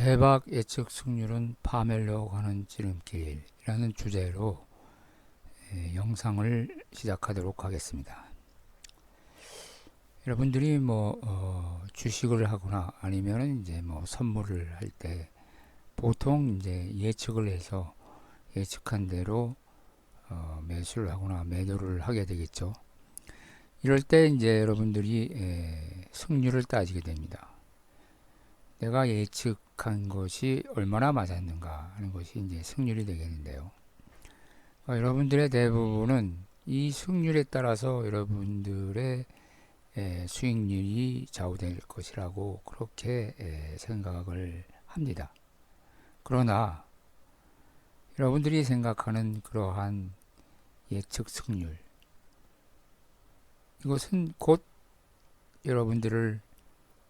대박 예측 승률은 파멸로 가는 지름길이라는 주제로 영상을 시작하도록 하겠습니다. 여러분들이 주식을 하거나 아니면 이제 선물을 할 때 보통 이제 예측을 해서 예측한 대로 매수를 하거나 매도를 하게 되겠죠. 이럴 때 이제 여러분들이 승률을 따지게 됩니다. 내가 예측한 것이 얼마나 맞았는가 하는 것이 이제 승률이 되겠는데요. 여러분들의 대부분은 이 승률에 따라서 여러분들의 수익률이 좌우될 것이라고 그렇게 생각을 합니다. 그러나 여러분들이 생각하는 그러한 예측 승률, 이것은 곧 여러분들을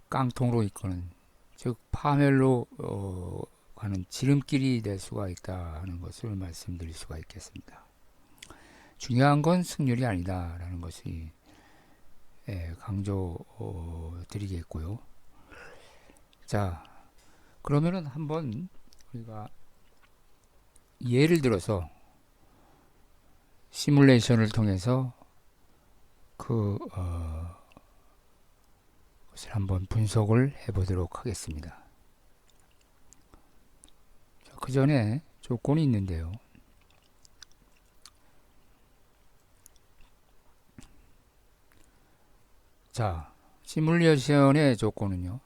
깡통으로 이끄는, 즉 파멸로 가는 지름길이 될 수가 있다는 것을 말씀드릴 수가 있겠습니다. 중요한 건 승률이 아니다라는 것이 강조 드리겠고요. 자, 그러면은 한번 우리가 예를 들어서 시뮬레이션을 통해서 것을 한번 분석을 해보도록 하겠습니다. 그 전에 조건이 있는데요. 자, 시뮬레이션의 조건은요,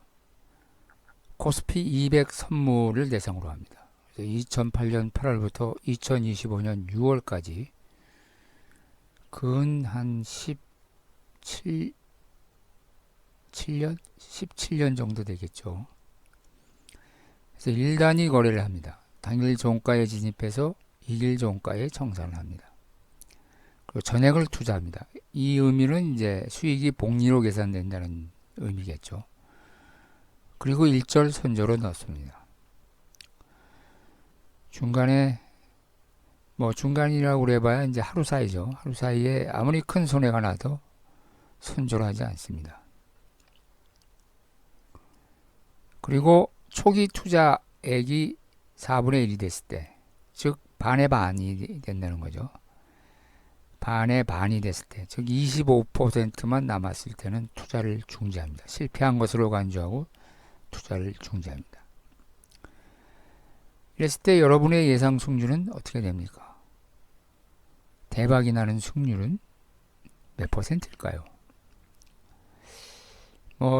코스피 200 선물을 대상으로 합니다. 2008년 8월부터 2025년 6월까지 근 한 17년 정도 되겠죠. 그래서 1단위 거래를 합니다. 당일 종가에 진입해서 2일 종가에 정산을 합니다. 그리고 전액을 투자합니다. 이 의미는 이제 수익이 복리로 계산된다는 의미겠죠. 그리고 일절 손절을 넣습니다. 중간에 중간이라고 그래봐야 이제 하루 사이죠. 하루 사이에 아무리 큰 손해가 나도 손절하지 않습니다. 그리고 초기 투자액이 4분의 1이 됐을 때, 즉 반의 반이 된다는 거죠. 반의 반이 됐을 때, 즉 25%만 남았을 때는 투자를 중지합니다. 실패한 것으로 간주하고 투자를 중지합니다. 이랬을 때 여러분의 예상 승률은 어떻게 됩니까? 대박이 나는 승률은 몇 퍼센트일까요?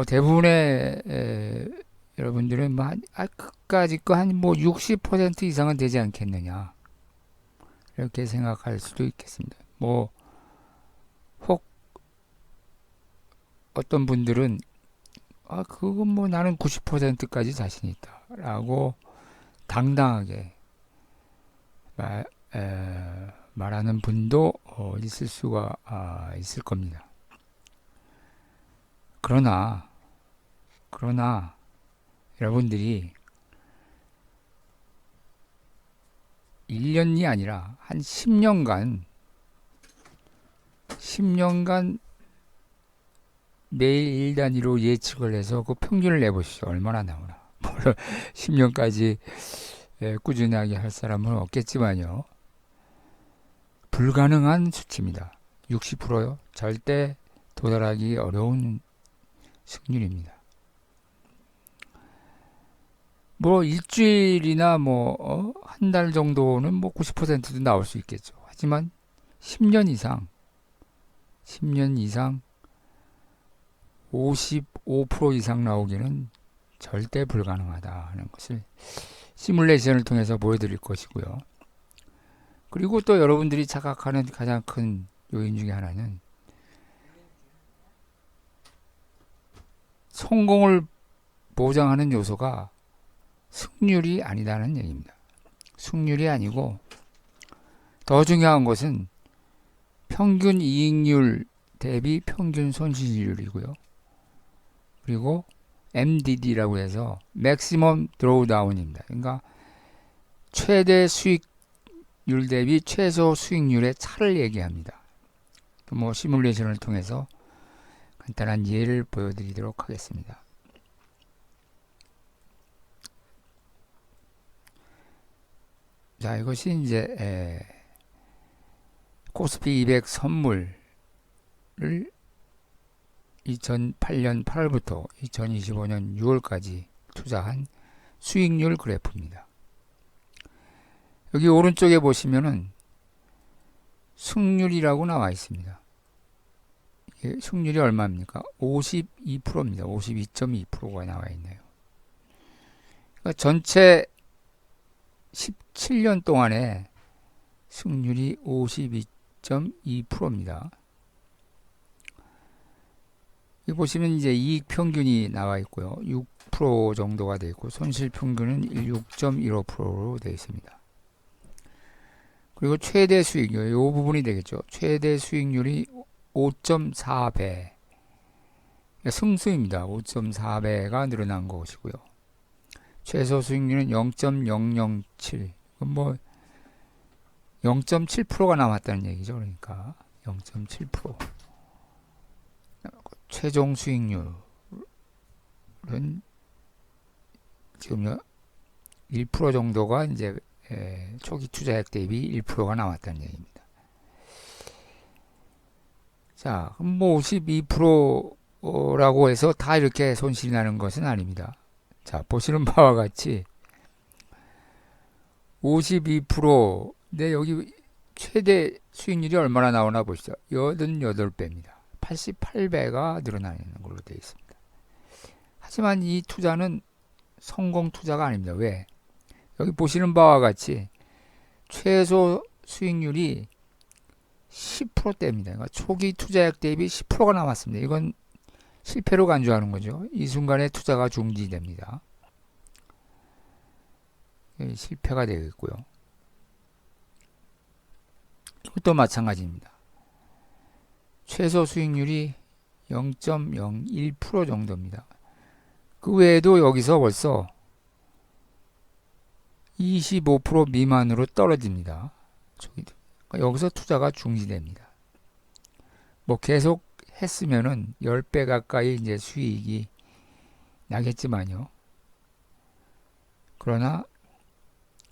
대부분의 여러분들은 끝까지 거 한 60% 이상은 되지 않겠느냐, 이렇게 생각할 수도 있겠습니다. 혹 어떤 분들은 그건 나는 90%까지 자신 있다 라고 당당하게 말하는 분도 있을 수가 있을 겁니다. 그러나 여러분들이 1년이 아니라 한 10년간 매일 1단위로 예측을 해서 그 평균을 내보시죠. 얼마나 나오나. 물론 10년까지 꾸준하게 할 사람은 없겠지만요. 불가능한 수치입니다. 60%요. 절대 도달하기 어려운 승률입니다. 일주일이나 한 달 정도는 90%도 나올 수 있겠죠. 하지만 10년 이상 55% 이상 나오기는 절대 불가능하다 하는 것을 시뮬레이션을 통해서 보여드릴 것이고요. 그리고 또 여러분들이 착각하는 가장 큰 요인 중에 하나는 성공을 보장하는 요소가 승률이 아니다는 얘기입니다. 승률이 아니고 더 중요한 것은 평균 이익률 대비 평균 손실률이고요. 그리고 MDD라고 해서 Maximum Drawdown입니다. 그러니까 최대 수익률 대비 최소 수익률의 차를 얘기합니다. 시뮬레이션을 통해서 간단한 예를 보여드리도록 하겠습니다. 자, 이것이 이제 코스피 200 선물을 2008년 8월부터 2025년 6월까지 투자한 수익률 그래프입니다. 여기 오른쪽에 보시면은 승률이라고 나와 있습니다. 승률이 얼마입니까? 52%입니다. 52.2%가 나와 있네요. 그러니까 전체 17년 동안에 승률이 52.2%입니다. 여기 보시면 이제 이익 평균이 나와 있고요. 6% 정도가 되어 있고 손실 평균은 6.15%로 되어 있습니다. 그리고 최대 수익률, 이 부분이 되겠죠. 최대 수익률이 5.4배. 승수입니다. 5.4배가 늘어난 것이고요. 최소 수익률은 0.007. 뭐 0.7%가 남았다는 얘기죠. 그러니까 0.7%. 최종 수익률은 지금요 1% 정도가 이제 초기 투자액 대비 1%가 나왔다는 얘기입니다. 자, 그럼 뭐 52%라고 해서 다 이렇게 손실이 나는 것은 아닙니다. 자, 보시는 바와 같이 52%인데 여기 최대 수익률이 얼마나 나오나 보시죠. 88배입니다. 88배가 늘어나는 걸로 되어 있습니다. 하지만 이 투자는 성공 투자가 아닙니다. 왜? 여기 보시는 바와 같이 최소 수익률이 10%대입니다. 그러니까 초기 투자액 대비 10%가 남았습니다. 이건 실패로 간주하는 거죠. 이 순간에 투자가 중지됩니다. 실패가 되겠고요. 이것도 마찬가지입니다. 최소 수익률이 0.01% 정도입니다. 그 외에도 여기서 벌써 25% 미만으로 떨어집니다. 그러니까 여기서 투자가 중지됩니다. 뭐 계속 했으면은 10배 가까이 이제 수익이 나겠지만요. 그러나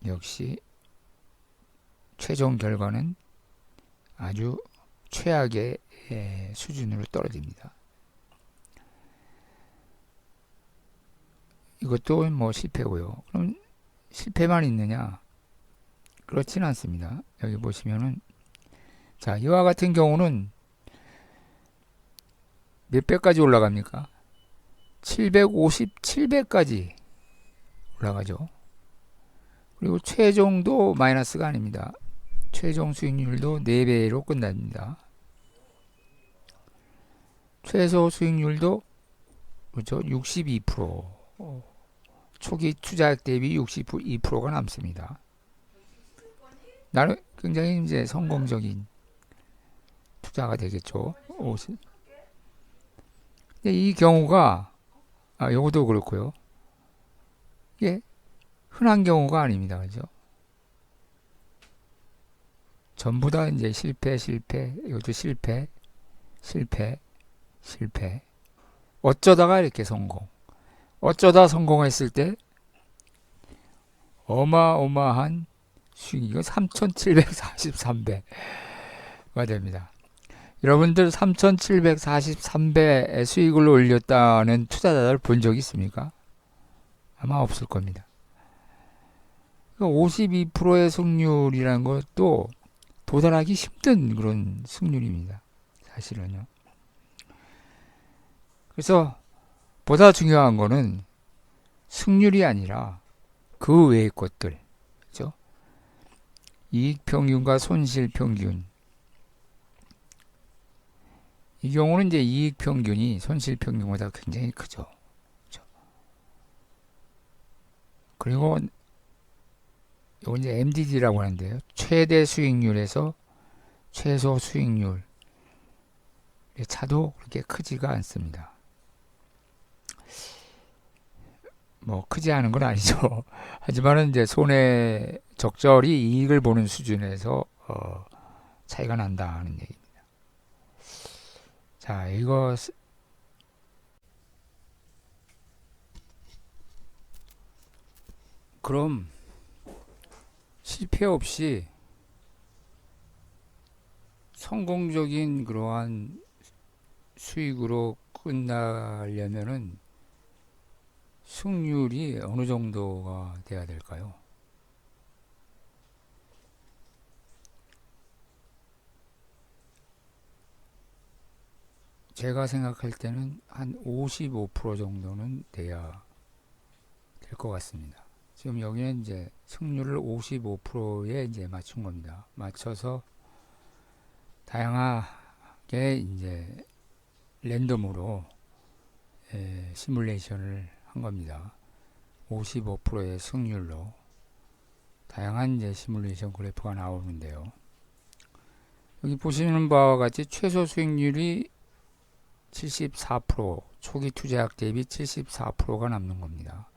역시 최종 결과는 아주 최악의 수준으로 떨어집니다. 이것도 뭐 실패고요. 그럼 실패만 있느냐? 그렇지는 않습니다. 여기 보시면은 자, 이와 같은 경우는 몇 배까지 올라갑니까? 757배까지 올라가죠. 그리고 최종도 마이너스가 아닙니다. 최종 수익률도 4배로 끝납니다. 최소 수익률도 그렇죠. 62%. 초기 투자액 대비 62%가 남습니다. 나는 굉장히 이제 성공적인 투자가 되겠죠. 이 경우가 요것도 그렇고요. 이게 흔한 경우가 아닙니다. 그죠? 전부 다 이제 실패, 이것도 실패. 어쩌다가 이렇게 성공. 어쩌다 성공했을 때 어마어마한 수익이 3,743배가 됩니다. 여러분들 3,743배의 수익을 올렸다는 투자자를 본 적 있습니까? 아마 없을 겁니다. 52%의 승률이라는 것도 도달하기 힘든 그런 승률입니다. 사실은요. 그래서 보다 중요한 거는 승률이 아니라 그 외의 것들, 그렇죠? 이익 평균과 손실 평균. 이 경우는 이제 이익 평균이 손실 평균보다 굉장히 크죠. 그렇죠? 그리고 이건 이제 MDD라고 하는데요. 최대 수익률에서 최소 수익률의 차도 그렇게 크지가 않습니다. 뭐 크지 않은 건 아니죠. 하지만은 이제 손에 적절히 이익을 보는 수준에서 차이가 난다는 얘기입니다. 자, 이거 그럼 실패 없이 성공적인 그러한 수익으로 끝나려면은 승률이 어느 정도가 돼야 될까요? 제가 생각할 때는 한 55% 정도는 돼야 될 것 같습니다. 지금 여기는 이제 승률을 55%에 이제 맞춘 겁니다. 맞춰서 다양하게 이제 랜덤으로 시뮬레이션을 한 겁니다. 55%의 승률로 다양한 이제 시뮬레이션 그래프가 나오는데요. 여기 보시는 바와 같이 최소 수익률이 74%, 초기 투자액 대비 74%가 남는 겁니다.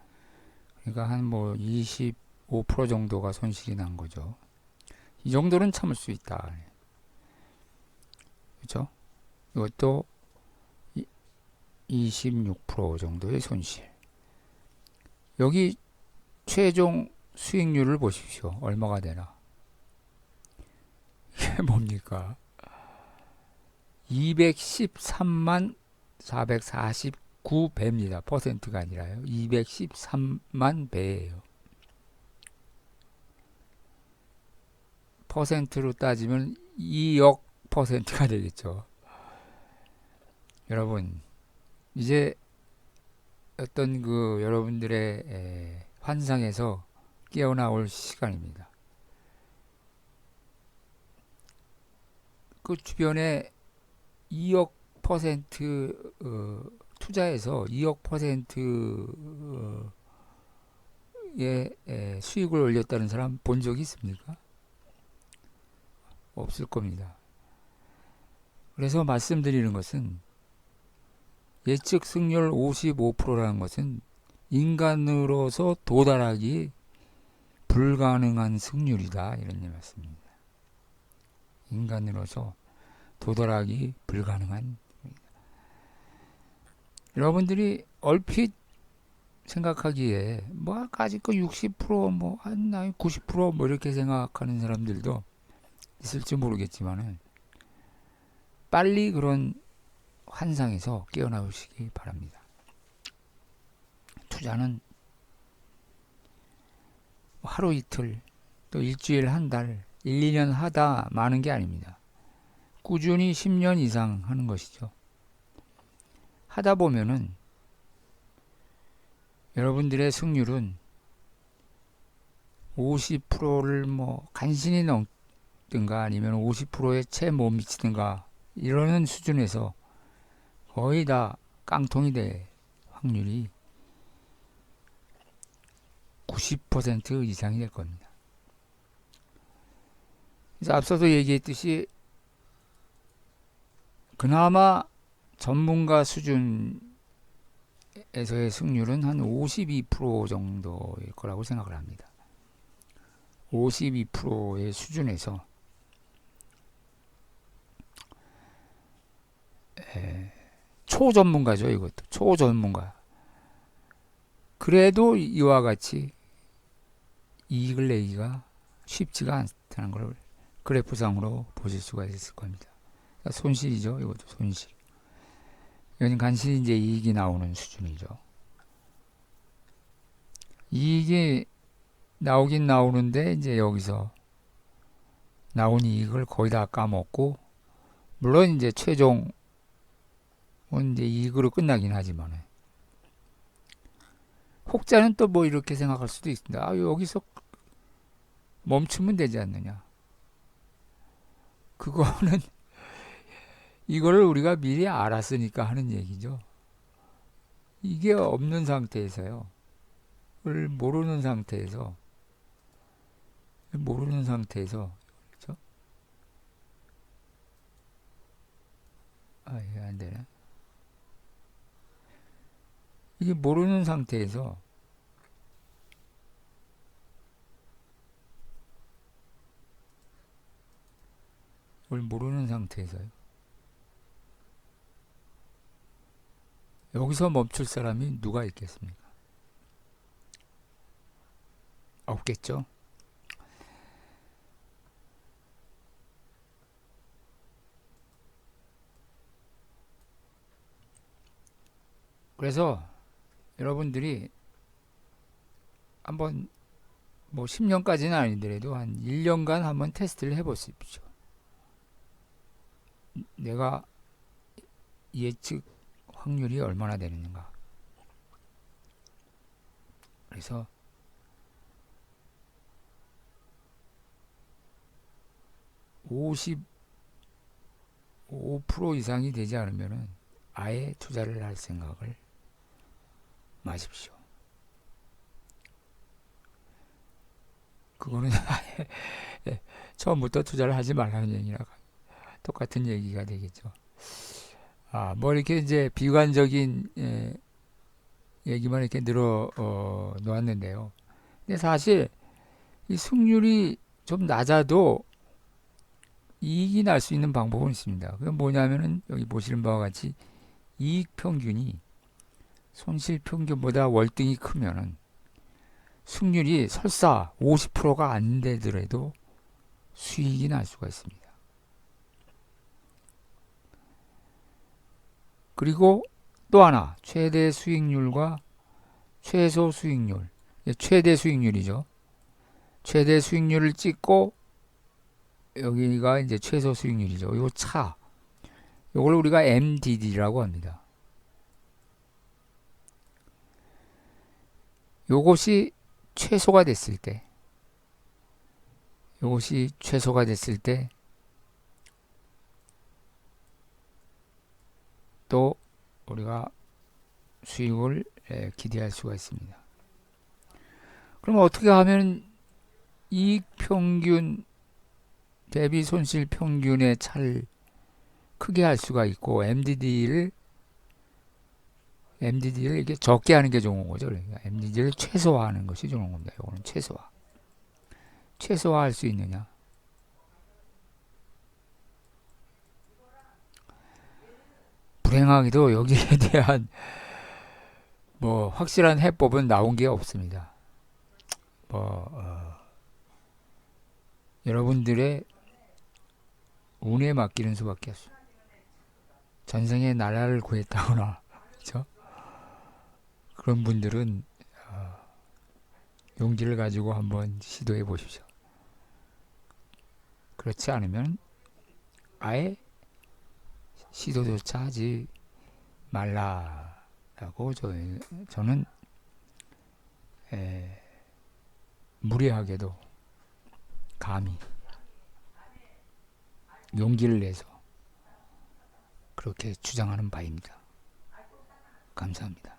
그러니까 한 뭐 25% 정도가 손실이 난 거죠. 이 정도는 참을 수 있다. 그렇죠? 이것도 26% 정도의 손실. 여기 최종 수익률을 보십시오. 얼마가 되나? 이게 뭡니까? 213만 449배입니다. 퍼센트가 아니라요. 213만 배예요. 퍼센트로 따지면 2억 퍼센트가 되겠죠. 여러분, 이제 어떤 그 여러분들의 환상에서 깨어나올 시간입니다. 그 주변에 2억 퍼센트 투자해서 2억 퍼센트의 수익을 올렸다는 사람 본 적이 있습니까? 없을 겁니다. 그래서 말씀드리는 것은 예측 승률 55%라는 것은 인간으로서 도달하기 불가능한 승률이다. 이런 말씀입니다. 인간으로서 도달하기 불가능한. 여러분들이 얼핏 생각하기에 뭐 아직 그 60%뭐 한 90%뭐 이렇게 생각하는 사람들도 있을지 모르겠지만은 빨리 그런 환상에서 깨어나오시기 바랍니다. 투자는 하루 이틀 또 일주일 한 달 1, 2년 하다 마는 게 아닙니다. 꾸준히 10년 이상 하는 것이죠. 하다 보면은 여러분들의 승률은 50%를 뭐 간신히 넘든가 아니면 50%에 채 못 미치든가 이러는 수준에서 거의 다 깡통이 될 확률이 90% 이상이 될 겁니다. 그래서 앞서도 얘기했듯이 그나마 전문가 수준에서의 승률은 한 52% 정도일 거라고 생각을 합니다. 52%의 수준에서 초전문가죠. 이것도 초전문가. 그래도 이와 같이 이익을 내기가 쉽지가 않다는 걸 그래프상으로 보실 수가 있을 겁니다. 그러니까 손실이죠. 이것도 손실. 이건 간신히 이제 이익이 나오는 수준이죠. 이익이 나오긴 나오는데 이제 여기서 나온 이익을 거의 다 까먹고 물론 이제 최종은 이제 이익으로 끝나긴 하지만 혹자는 또 뭐 이렇게 생각할 수도 있습니다. 아, 여기서 멈추면 되지 않느냐. 그거는 이거를 우리가 미리 알았으니까 하는 얘기죠. 이게 없는 상태에서요. 을 모르는 상태에서 그렇죠? 아, 이게 안 되네. 이게 모르는 상태에서 을 모르는 상태에서요. 여기서 멈출 사람이 누가 있겠습니까? 없겠죠. 그래서 여러분들이 한번 뭐 10년까지는 아니더라도 한 1년간 한번 테스트를 해보십시오. 내가 예측 확률이 얼마나 되는가. 그래서 55% 이상이 되지 않으면은 아예 투자를 할 생각을 마십시오. 그거는 아예 처음부터 투자를 하지 말라는 얘기랑 똑같은 얘기가 되겠죠. 뭐 이렇게 이제 비관적인 얘기만 이렇게 늘어 놓았는데요. 근데 사실 이 승률이 좀 낮아도 이익이 날 수 있는 방법은 있습니다. 그게 뭐냐면은 여기 보시는 바와 같이 이익 평균이 손실 평균보다 월등히 크면은 승률이 설사 50%가 안 되더라도 수익이 날 수가 있습니다. 그리고 또 하나, 최대 수익률과 최소 수익률, 최대 수익률이죠. 최대 수익률을 찍고 여기가 이제 최소 수익률이죠. 이 차, 이걸 우리가 MDD라고 합니다. 요것이 최소가 됐을 때, 요것이 최소가 됐을 때, 또 우리가 수익을 기대할 수가 있습니다. 그럼 어떻게 하면 이익 평균 대비 손실 평균의 차를 크게 할 수가 있고 MDD를 이렇게 적게 하는 게 좋은 거죠. 그러니까 MDD를 최소화하는 것이 좋은 겁니다. 이거는 최소화할 수 있느냐? 불행하게도 여기에 대한 뭐 확실한 해법은 나온 게 없습니다. 뭐 여러분들의 운에 맡기는 수밖에 없어요. 전생에 나라를 구했다거나 그렇죠? 그런 분들은 용기를 가지고 한번 시도해 보십시오. 그렇지 않으면 아예 시도조차 하지 말라라고 저는 무리하게도 감히 용기를 내서 그렇게 주장하는 바입니다. 감사합니다.